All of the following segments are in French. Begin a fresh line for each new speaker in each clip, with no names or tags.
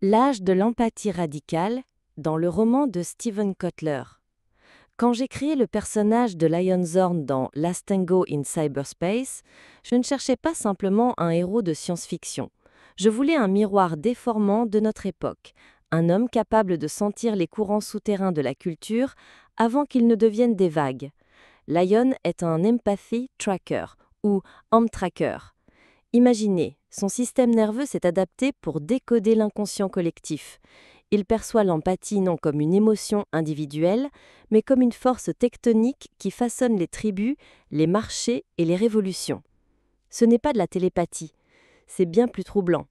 L'âge de l'empathie radicale dans le roman de Steven Kotler. Quand j'ai créé le personnage de Lionzorn dans Last Tango in Cyberspace, je ne cherchais pas simplement un héros de science-fiction. Je voulais un miroir déformant de notre époque, un homme capable de sentir les courants souterrains de la culture avant qu'ils ne deviennent des vagues. Lion est un empathy tracker, ou tracker. Imaginez, son système nerveux s'est adapté pour décoder l'inconscient collectif. Il perçoit l'empathie non comme une émotion individuelle, mais comme une force tectonique qui façonne les tribus, les marchés et les révolutions. Ce n'est pas de la télépathie, c'est bien plus troublant.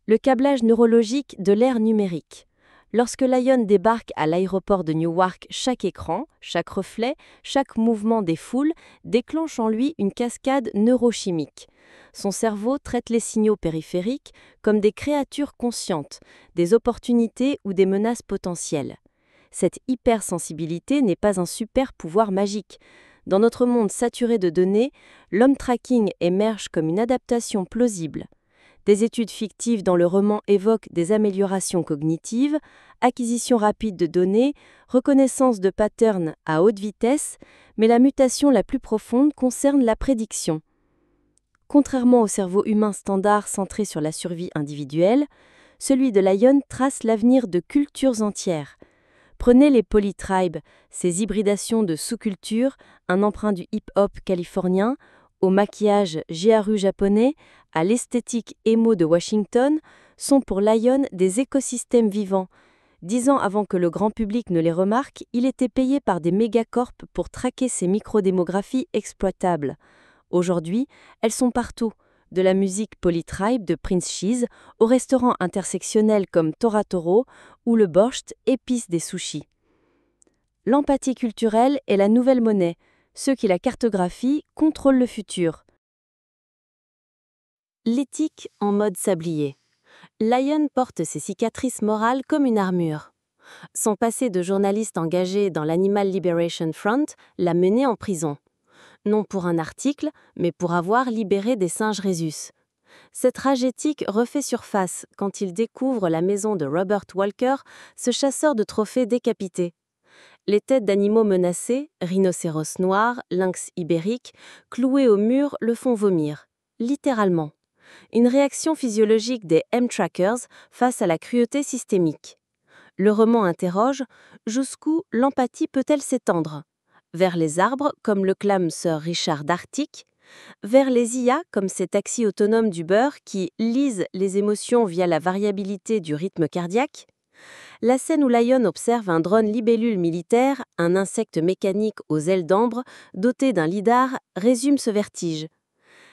Le câblage neurologique de l'ère numérique. Lorsque Lion débarque à l'aéroport de Newark, chaque écran, chaque reflet, chaque mouvement des foules déclenche en lui une cascade neurochimique. Son cerveau traite les signaux périphériques comme des créatures conscientes, des opportunités ou des menaces potentielles. Cette hypersensibilité n'est pas un super pouvoir magique. Dans notre monde saturé de données, l'home tracking émerge comme une adaptation plausible. Des études fictives dans le roman évoquent des améliorations cognitives, acquisition rapide de données, reconnaissance de patterns à haute vitesse, mais la mutation la plus profonde concerne la prédiction. Contrairement au cerveau humain standard centré sur la survie individuelle, celui de Lion trace l'avenir de cultures entières. Prenez les polytribes, ces hybridations de sous-cultures, un emprunt du hip-hop californien, au maquillage giaru japonais, à l'esthétique emo de Washington, sont pour Lion des écosystèmes vivants. 10 ans avant que le grand public ne les remarque, il était payé par des mégacorps pour traquer ces microdémographies exploitables. Aujourd'hui, elles sont partout, de la musique polytribe de Prince Cheese aux restaurants intersectionnels comme Tora Toro ou le borscht, épice des sushis. L'empathie culturelle est la nouvelle monnaie. Ceux qui la cartographient contrôlent le futur. L'éthique en mode sablier. Lion porte ses cicatrices morales comme une armure. Son passé de journaliste engagé dans l'Animal Liberation Front l'a mené en prison. Non pour un article, mais pour avoir libéré des singes rhésus. Cette rage éthique refait surface quand il découvre la maison de Robert Walker, ce chasseur de trophées décapité. Les têtes d'animaux menacés, rhinocéros noirs, lynx ibérique, cloués au mur le font vomir. Littéralement. Une réaction physiologique des M-trackers face à la cruauté systémique. Le roman interroge jusqu'où l'empathie peut-elle s'étendre ? Vers les arbres, comme le clame Sir Richard d'Arctique, vers les IA, comme ces taxis autonomes d'Uber qui lisent les émotions via la variabilité du rythme cardiaque. La scène où Lion observe un drone libellule militaire, un insecte mécanique aux ailes d'ambre, doté d'un lidar, résume ce vertige.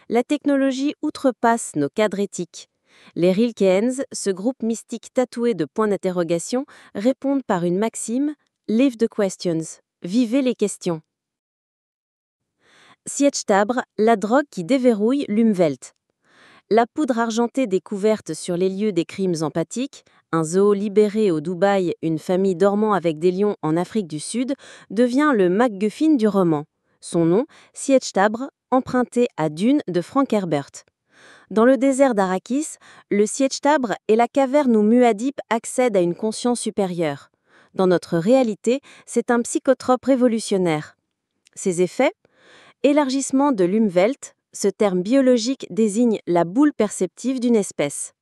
La technologie outrepasse nos cadres éthiques. Les Rilkeans, ce groupe mystique tatoué de points d'interrogation, répondent par une maxime « Live the questions », vivez les questions. Sietstabr, la drogue qui déverrouille l'Umwelt. La poudre argentée découverte sur les lieux des crimes empathiques, un zoo libéré au Dubaï, une famille dormant avec des lions en Afrique du Sud, devient le MacGuffin du roman. Son nom, Sietstabr, emprunté à Dune de Frank Herbert. Dans le désert d'Arrakis, le Sietstabr est la caverne où Muad'Dib accède à une conscience supérieure. Dans notre réalité, c'est un psychotrope révolutionnaire. Ses effets ? Élargissement de l'Umwelt, ce terme biologique désigne la boule perceptive d'une espèce.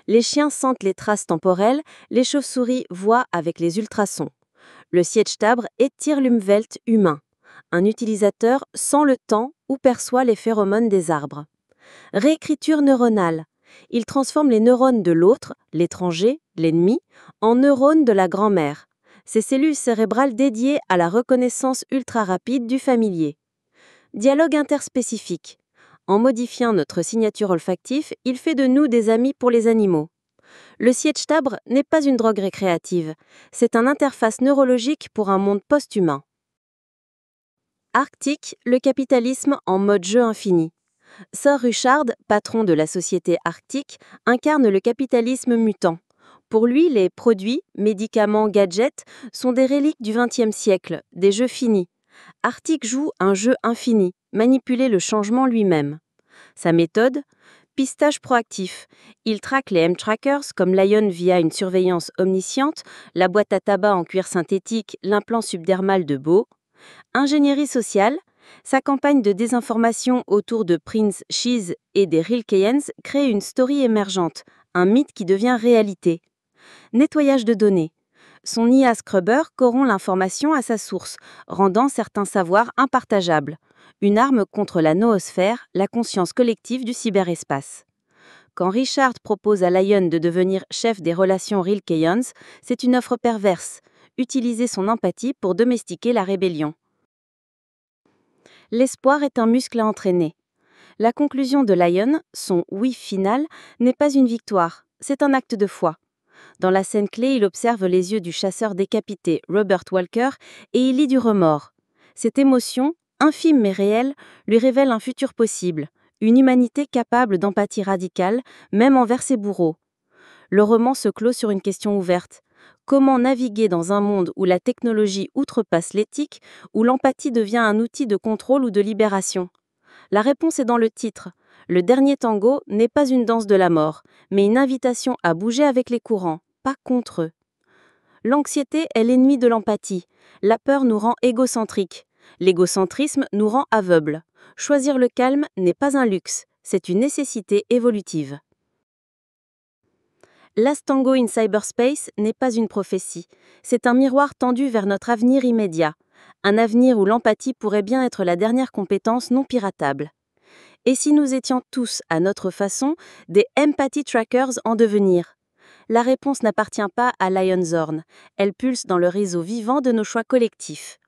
Les chiens sentent les traces temporelles, les chauves-souris voient avec les ultrasons. Le Sietstabr étire l'Umwelt humain. Un utilisateur sent le temps ou perçoit les phéromones des arbres. Réécriture neuronale. Il transforme les neurones de l'autre, l'étranger, l'ennemi, en neurones de la grand-mère. Ces cellules cérébrales dédiées à la reconnaissance ultra-rapide du familier. Dialogue interspécifique. En modifiant notre signature olfactive, il fait de nous des amis pour les animaux. Le Sietstabr n'est pas une drogue récréative, c'est un interface neurologique pour un monde post-humain. Arctique, le capitalisme en mode jeu infini. Sir Richard, patron de la société Arctique, incarne le capitalisme mutant. Pour lui, les produits, médicaments, gadgets sont des reliques du XXe siècle, des jeux finis. Arctique joue un jeu infini, manipuler le changement lui-même. Sa méthode ?
Pistage proactif. Il traque les M-trackers comme Lion via une surveillance omnisciente, la boîte à tabac en cuir synthétique, l'implant subdermal de Beau. Ingénierie sociale. Sa campagne de désinformation autour de Prince Cheese et des Rilkeyens crée une story émergente, un mythe qui devient réalité. Nettoyage de données. Son IA Scrubber corrompt l'information à sa source, rendant certains savoirs impartageables. Une arme contre la noosphère, la conscience collective du cyberespace. Quand Richard propose à Lion de devenir chef des relations Rilkeyens, c'est une offre perverse. Utiliser son empathie pour domestiquer la rébellion. L'espoir est un muscle à entraîner. La conclusion de Lion, son oui final, n'est pas une victoire, c'est un acte de foi. Dans la scène clé, il observe les yeux du chasseur décapité, Robert Walker, et il lit du remords. Cette émotion, infime mais réelle, lui révèle un futur possible, une humanité capable d'empathie radicale, même envers ses bourreaux. Le roman se clôt sur une question ouverte. Comment naviguer dans un monde où la technologie outrepasse l'éthique, où l'empathie devient un outil de contrôle ou de libération? La réponse est dans le titre. Le dernier tango n'est pas une danse de la mort, mais une invitation à bouger avec les courants, pas contre eux. L'anxiété est l'ennemi de l'empathie. La peur nous rend égocentriques. L'égocentrisme nous rend aveugles. Choisir le calme n'est pas un luxe, c'est une nécessité évolutive. Last Tango in Cyberspace n'est pas une prophétie, c'est un miroir tendu vers notre avenir immédiat, un avenir où l'empathie pourrait bien être la dernière compétence non piratable. Et si nous étions tous, à notre façon, des empathy trackers en devenir? La réponse n'appartient pas à Lion's Horn, elle pulse dans le réseau vivant de nos choix collectifs.